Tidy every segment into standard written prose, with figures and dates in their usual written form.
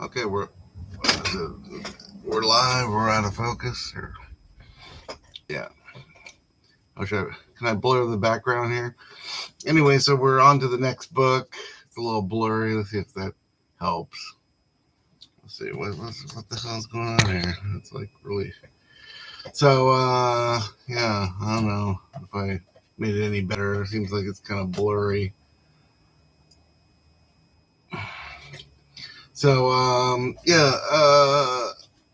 Okay, we're live. We're out of focus. Or, yeah. Can I blur the background here? Anyway, so we're on to the next book. It's a little blurry. Let's see if that helps. Let's see what the hell's going on here. It's like really. So yeah, I don't know if I made it any better. It seems like it's kind of blurry. So yeah.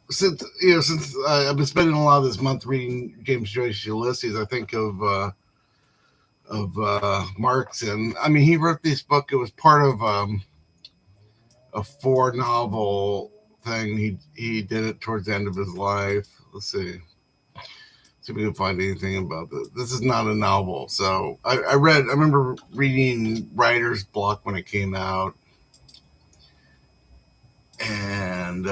Since I've been spending a lot of this month reading James Joyce's Ulysses, I think of Markson. I mean, he wrote this book. It was part of a 4 novel thing. He did it towards the end of his life. Let's see if we can find anything about this. This is not a novel. So I remember reading Writer's Block when it came out, and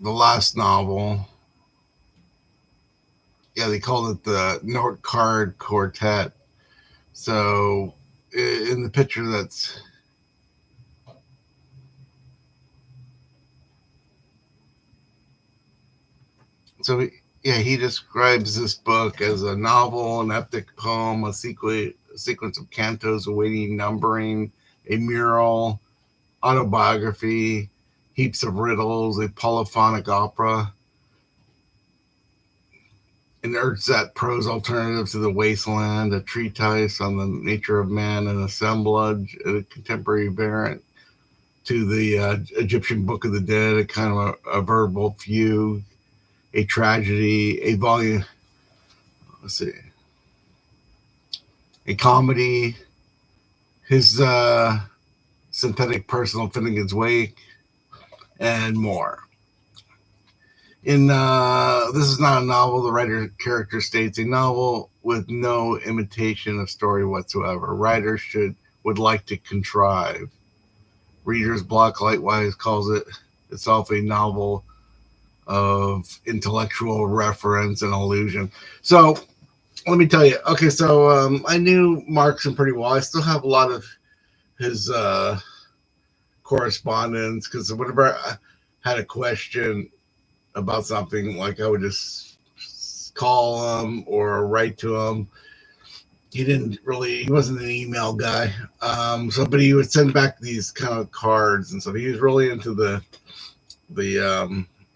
the last novel. Yeah, they called it the Note Card Quartet. So in the picture that's so yeah, he describes this book as a novel, an epic poem, a sequence of cantos awaiting numbering, a mural, autobiography, heaps of riddles, a polyphonic opera, an ersatz prose alternative to the wasteland, a treatise on the nature of man, an assemblage, a contemporary variant to the Egyptian Book of the Dead, a kind of a verbal fugue, a tragedy, a volume. Let's see, a comedy, his synthetic personal Finnegan's Wake, and more. In this is not a novel. The writer character states a novel with no imitation of story whatsoever. Writers would like to contrive. Reader's Block likewise calls it itself a novel of intellectual reference and allusion. So let me tell you. Okay, so I knew Markson pretty well. I still have a lot of his correspondence because whenever I had a question about something, like I would just call him or write to him. He wasn't an email guy. But he would send back these kind of cards and stuff. He was really into the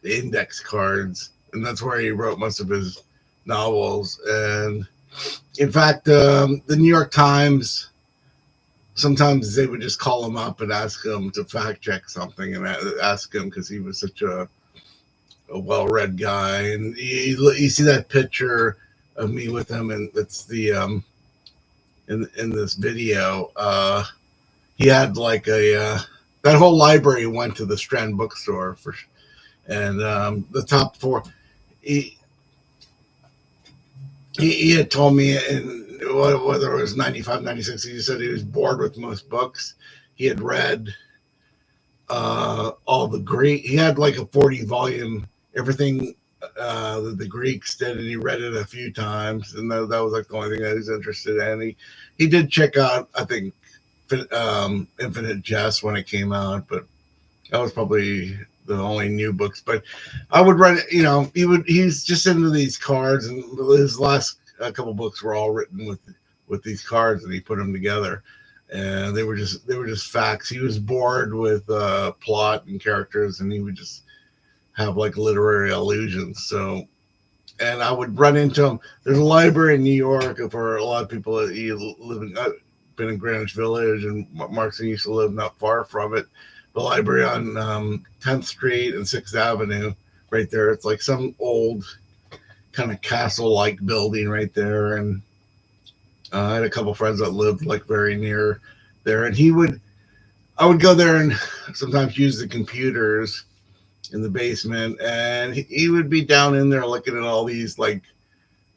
index cards, and that's where he wrote most of his novels. And in fact, the New York Times, sometimes they would just call him up and ask him to fact check something, and ask him because he was such a well-read guy. And you see that picture of me with him, and it's the in this video. He had like that whole library went to the Strand bookstore and the top 4. He he had told me in whether it was 95, 96. He said he was bored with most books. He had read all the Greek. He had like a 40 volume everything that the Greeks did, and he read it a few times, and that was like the only thing that he was interested in. He did check out, I think, Infinite Jest when it came out, but that was probably the only new books. But I would read it. He's just into these cards, and his last couple books were all written with these cards, and he put them together. And they were just facts. He was bored with plot and characters, and he would just have like literary allusions. So, and I would run into him. There's a library in New York for a lot of people that I've been in Greenwich Village, and Markson used to live not far from it. The library on 10th Street and 6th Avenue, right there. It's like some old kind of castle-like building right there. And I had a couple friends that lived like very near there, and I would go there and sometimes use the computers in the basement, and he would be down in there looking at all these like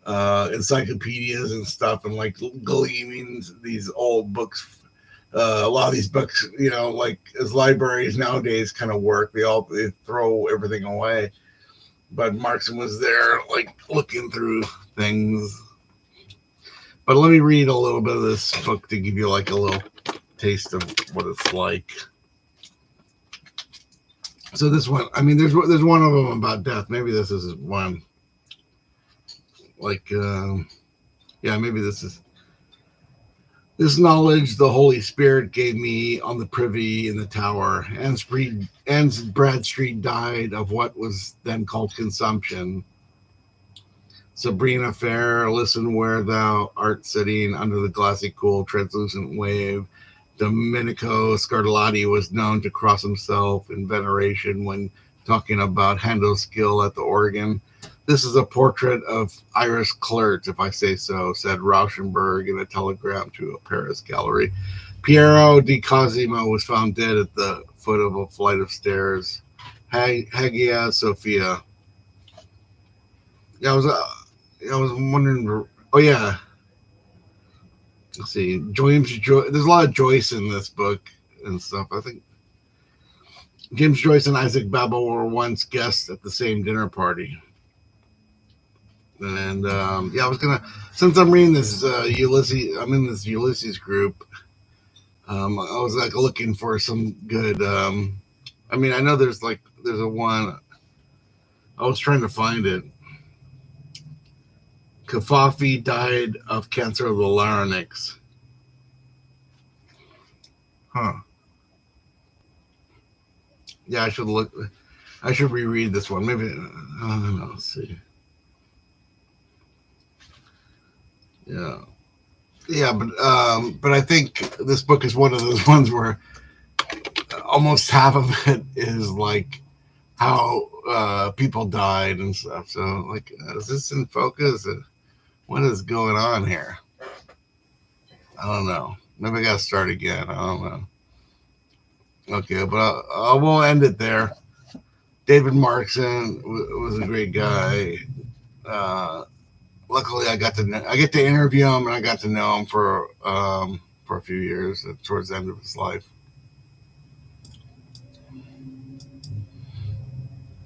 encyclopedias and stuff, and like gleaming these old books. A lot of these books, like as libraries nowadays kind of work, they throw everything away. But Markson was there, like looking through things. But let me read a little bit of this book to give you like a little taste of what it's like. So this one, I mean, there's one of them about death. Maybe this is one. Like, yeah, maybe this is. This knowledge the Holy Spirit gave me on the privy in the tower. And Bradstreet died of what was then called consumption. Sabrina fair, listen where thou art sitting under the glassy, cool, translucent wave. Domenico Scarlatti was known to cross himself in veneration when talking about Handel's skill at the organ. This is a portrait of Iris Clert, if I say so, said Rauschenberg in a telegram to a Paris gallery. Piero di Cosimo was found dead at the foot of a flight of stairs. Hagia Sophia. Yeah, I was wondering. Oh yeah, let's see. There's a lot of Joyce in this book and stuff. I think James Joyce and Isaac Babel were once guests at the same dinner party. And yeah, I was gonna, since I'm reading this Ulysses, I'm in this Ulysses group. I was like looking for some good. I mean, I know there's a one. I was trying to find it. Kafafi died of cancer of the larynx. Huh. Yeah, I should look. I should reread this one. Maybe I don't know. Let's see. Yeah, yeah, but I think this book is one of those ones where almost half of it is like how people died and stuff. So like, is this in focus? What is going on here? I don't know. Maybe I gotta start again. I don't know. Okay, but I will end it there. David Markson was a great guy. Luckily, I get to interview him, and I got to know him for a few years towards the end of his life.